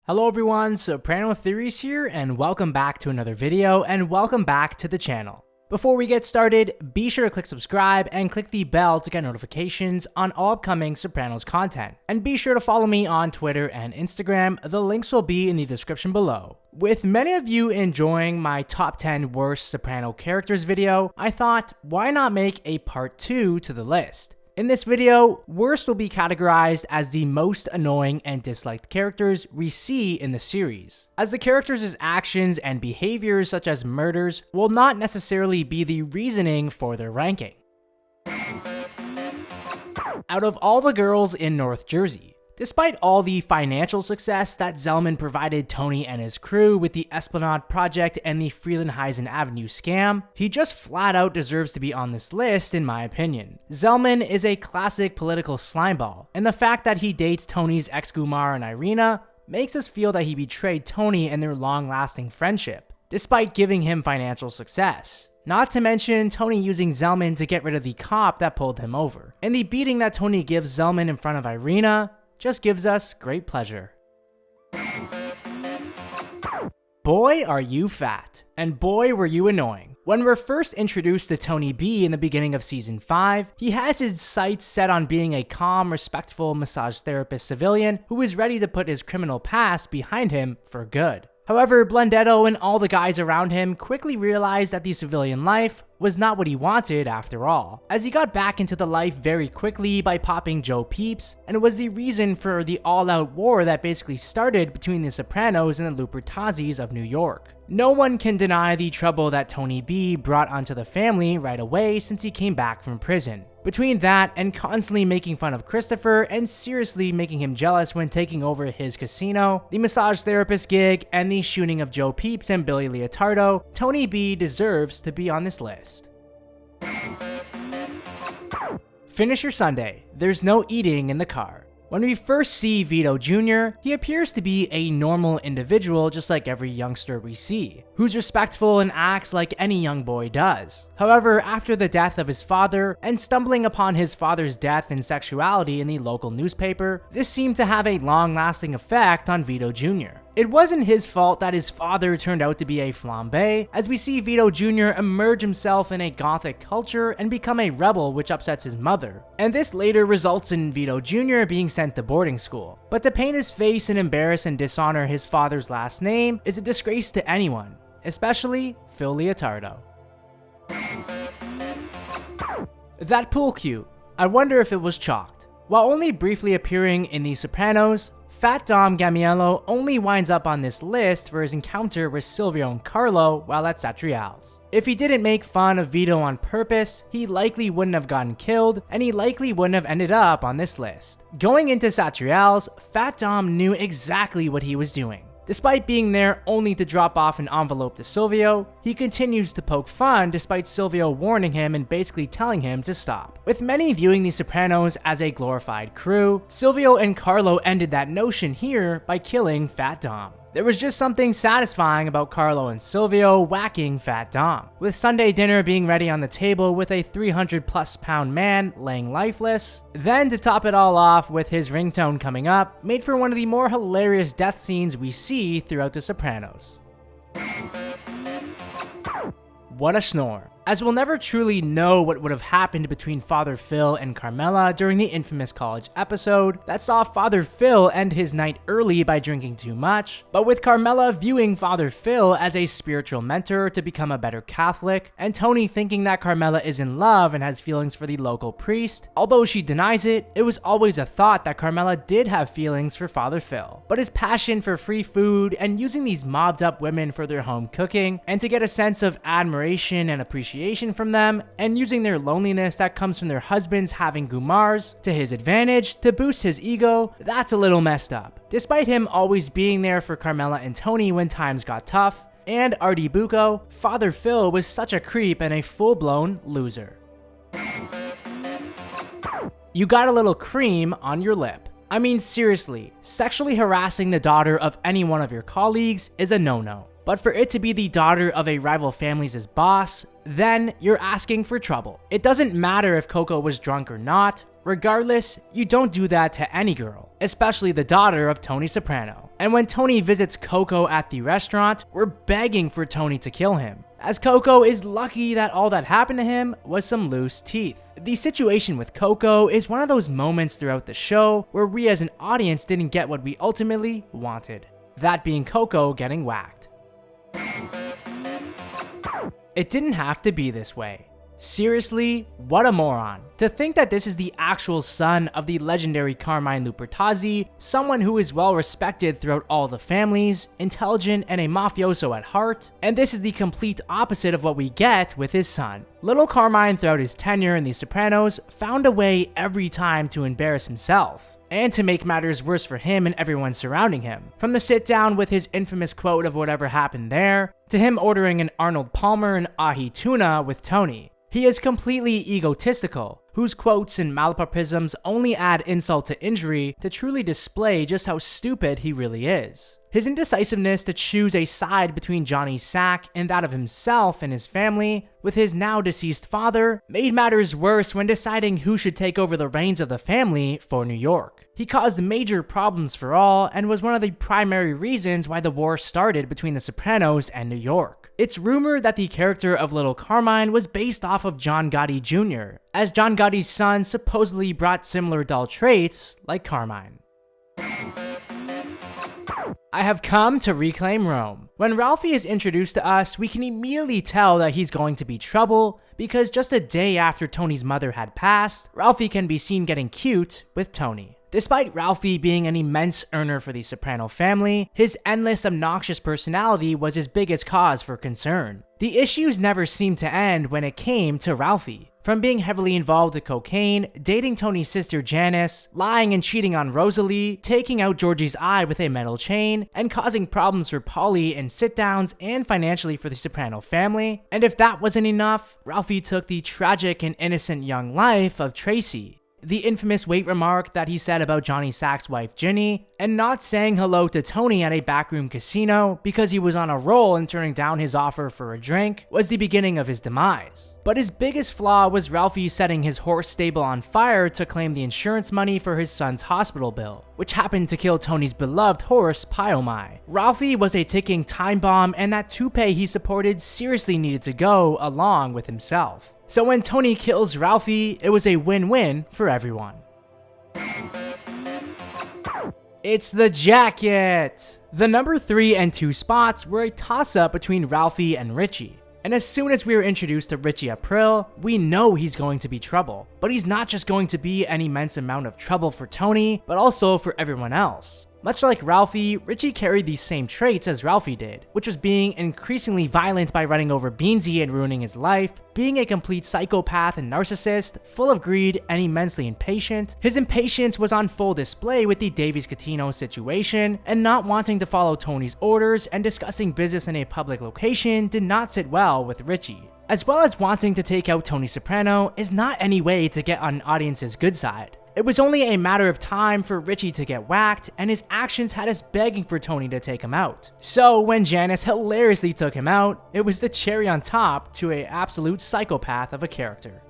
Hello everyone, Soprano Theories here, and welcome back to another video, and welcome back to the channel. Before we get started, be sure to click subscribe and click the bell to get notifications on all upcoming Sopranos content. And be sure to follow me on Twitter and Instagram, the links will be in the description below. With many of you enjoying my top 10 worst Soprano characters video, I thought, why not make a part 2 to the list? In this video, worst will be categorized as the most annoying and disliked characters we see in the series, as the characters' actions and behaviors such as murders will not necessarily be the reasoning for their ranking. Out of all the girls in North Jersey, despite all the financial success that Zellman provided Tony and his crew with the Esplanade project and the Freelandheisen Avenue scam, he just flat out deserves to be on this list in my opinion. Zellman is a classic political slimeball, and the fact that he dates Tony's ex-Gumar and Irina makes us feel that he betrayed Tony and their long-lasting friendship, despite giving him financial success. Not to mention Tony using Zellman to get rid of the cop that pulled him over, and the beating that Tony gives Zellman in front of Irina just gives us great pleasure. Boy, are you fat. And boy, were you annoying. When we're first introduced to Tony B in the beginning of season 5, he has his sights set on being a calm, respectful massage therapist civilian who is ready to put his criminal past behind him for good. However, Blundetto and all the guys around him quickly realized that the civilian life was not what he wanted after all, as he got back into the life very quickly by popping Joe Peeps, and it was the reason for the all-out war that basically started between the Sopranos and the Lupertazis of New York. No one can deny the trouble that Tony B brought onto the family right away since he came back from prison. Between that and constantly making fun of Christopher and seriously making him jealous when taking over his casino, the massage therapist gig, and the shooting of Joe Peeps and Billy Leotardo, Tony B deserves to be on this list. Finish your Sunday. There's no eating in the car. When we first see Vito Jr., he appears to be a normal individual just like every youngster we see, who's respectful and acts like any young boy does. However, after the death of his father and stumbling upon his father's death and sexuality in the local newspaper, this seemed to have a long-lasting effect on Vito Jr. It wasn't his fault that his father turned out to be a flambe, as we see Vito Jr. emerge himself in a gothic culture and become a rebel, which upsets his mother. And this later results in Vito Jr. being sent to boarding school. But to paint his face and embarrass and dishonor his father's last name is a disgrace to anyone, especially Phil Leotardo. That pool cue. I wonder if it was chalked. While only briefly appearing in The Sopranos, Fat Dom Gamiello only winds up on this list for his encounter with Silvio and Carlo while at Satriale's. If he didn't make fun of Vito on purpose, he likely wouldn't have gotten killed, and he likely wouldn't have ended up on this list. Going into Satriale's, Fat Dom knew exactly what he was doing. Despite being there only to drop off an envelope to Silvio, he continues to poke fun despite Silvio warning him and basically telling him to stop. With many viewing The Sopranos as a glorified crew, Silvio and Carlo ended that notion here by killing Fat Dom. There was just something satisfying about Carlo and Silvio whacking Fat Dom, with Sunday dinner being ready on the table with a 300+ pound man laying lifeless. Then to top it all off with his ringtone coming up, made for one of the more hilarious death scenes we see throughout The Sopranos. What a snore. As we'll never truly know what would have happened between Father Phil and Carmela during the infamous college episode that saw Father Phil end his night early by drinking too much, but with Carmela viewing Father Phil as a spiritual mentor to become a better Catholic, and Tony thinking that Carmela is in love and has feelings for the local priest. Although she denies it, it was always a thought that Carmela did have feelings for Father Phil. But his passion for free food and using these mobbed up women for their home cooking, and to get a sense of admiration and appreciation from them, and using their loneliness that comes from their husbands having Gumars to his advantage to boost his ego, that's a little messed up. Despite him always being there for Carmela and Tony when times got tough, and Artie Bucco, Father Phil was such a creep and a full-blown loser. You got a little cream on your lip. I mean seriously, sexually harassing the daughter of any one of your colleagues is a no-no. But for it to be the daughter of a rival family's boss, then you're asking for trouble. It doesn't matter if Coco was drunk or not. Regardless, you don't do that to any girl, especially the daughter of Tony Soprano. And when Tony visits Coco at the restaurant, we're begging for Tony to kill him, as Coco is lucky that all that happened to him was some loose teeth. The situation with Coco is one of those moments throughout the show where we as an audience didn't get what we ultimately wanted, that being Coco getting whacked. It didn't have to be this way. Seriously, what a moron. To think that this is the actual son of the legendary Carmine Lupertazzi, someone who is well respected throughout all the families, intelligent and a mafioso at heart, and this is the complete opposite of what we get with his son. Little Carmine throughout his tenure in The Sopranos found a way every time to embarrass himself, and to make matters worse for him and everyone surrounding him. From the sit down with his infamous quote of whatever happened there, to him ordering an Arnold Palmer and ahi tuna with Tony. He is completely egotistical, whose quotes and malapropisms only add insult to injury to truly display just how stupid he really is. His indecisiveness to choose a side between Johnny's sack and that of himself and his family, with his now deceased father, made matters worse when deciding who should take over the reins of the family for New York. He caused major problems for all and was one of the primary reasons why the war started between the Sopranos and New York. It's rumored that the character of Little Carmine was based off of John Gotti Jr., as John Gotti's son supposedly brought similar dull traits like Carmine. I have come to reclaim Rome. When Ralphie is introduced to us, we can immediately tell that he's going to be trouble, because just a day after Tony's mother had passed, Ralphie can be seen getting cute with Tony. Despite Ralphie being an immense earner for the Soprano family, his endless, obnoxious personality was his biggest cause for concern. The issues never seemed to end when it came to Ralphie. From being heavily involved with cocaine, dating Tony's sister Janice, lying and cheating on Rosalie, taking out Georgie's eye with a metal chain, and causing problems for Paulie in sit-downs and financially for the Soprano family. And if that wasn't enough, Ralphie took the tragic and innocent young life of Tracy. The infamous wait remark that he said about Johnny Sack's wife Ginny, and not saying hello to Tony at a backroom casino because he was on a roll and turning down his offer for a drink, was the beginning of his demise. But his biggest flaw was Ralphie setting his horse stable on fire to claim the insurance money for his son's hospital bill, which happened to kill Tony's beloved horse Pyomai. Ralphie was a ticking time bomb, and that toupee he supported seriously needed to go along with himself. So when Tony kills Ralphie, it was a win-win for everyone. It's the jacket! The number 3 and 2 spots were a toss-up between Ralphie and Richie. And as soon as we were introduced to Richie April, we know he's going to be trouble. But he's not just going to be an immense amount of trouble for Tony, but also for everyone else. Much like Ralphie, Richie carried these same traits as Ralphie did, which was being increasingly violent by running over Beansy and ruining his life, being a complete psychopath and narcissist, full of greed and immensely impatient. His impatience was on full display with the Davies Catino situation, and not wanting to follow Tony's orders and discussing business in a public location did not sit well with Richie. As well as wanting to take out Tony Soprano is not any way to get on an audience's good side. It was only a matter of time for Richie to get whacked, and his actions had us begging for Tony to take him out. So when Janice hilariously took him out, it was the cherry on top to an absolute psychopath of a character.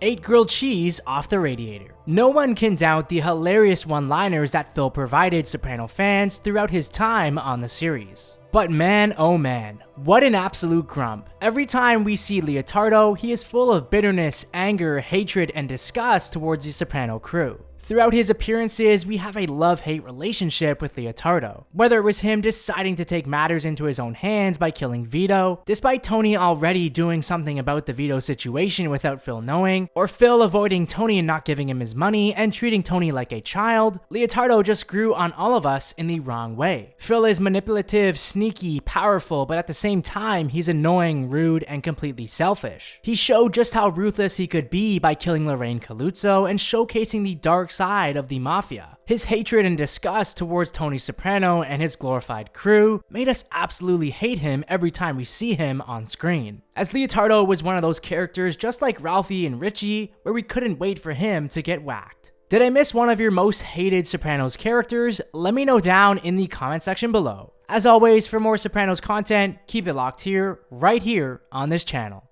8 grilled cheese off the radiator. No one can doubt the hilarious one-liners that Phil provided Soprano fans throughout his time on the series. But man, oh man, what an absolute grump. Every time we see Leotardo, he is full of bitterness, anger, hatred, and disgust towards the Soprano crew. Throughout his appearances, we have a love-hate relationship with Leotardo. Whether it was him deciding to take matters into his own hands by killing Vito, despite Tony already doing something about the Vito situation without Phil knowing, or Phil avoiding Tony and not giving him his money and treating Tony like a child, Leotardo just grew on all of us in the wrong way. Phil is manipulative, sneaky, powerful, but at the same time, he's annoying, rude, and completely selfish. He showed just how ruthless he could be by killing Lorraine Caluzzo and showcasing the dark side of the mafia. His hatred and disgust towards Tony Soprano and his glorified crew made us absolutely hate him every time we see him on screen. As Leotardo was one of those characters just like Ralphie and Richie, where we couldn't wait for him to get whacked. Did I miss one of your most hated Sopranos characters? Let me know down in the comment section below. As always, for more Sopranos content, keep it locked here, right here on this channel.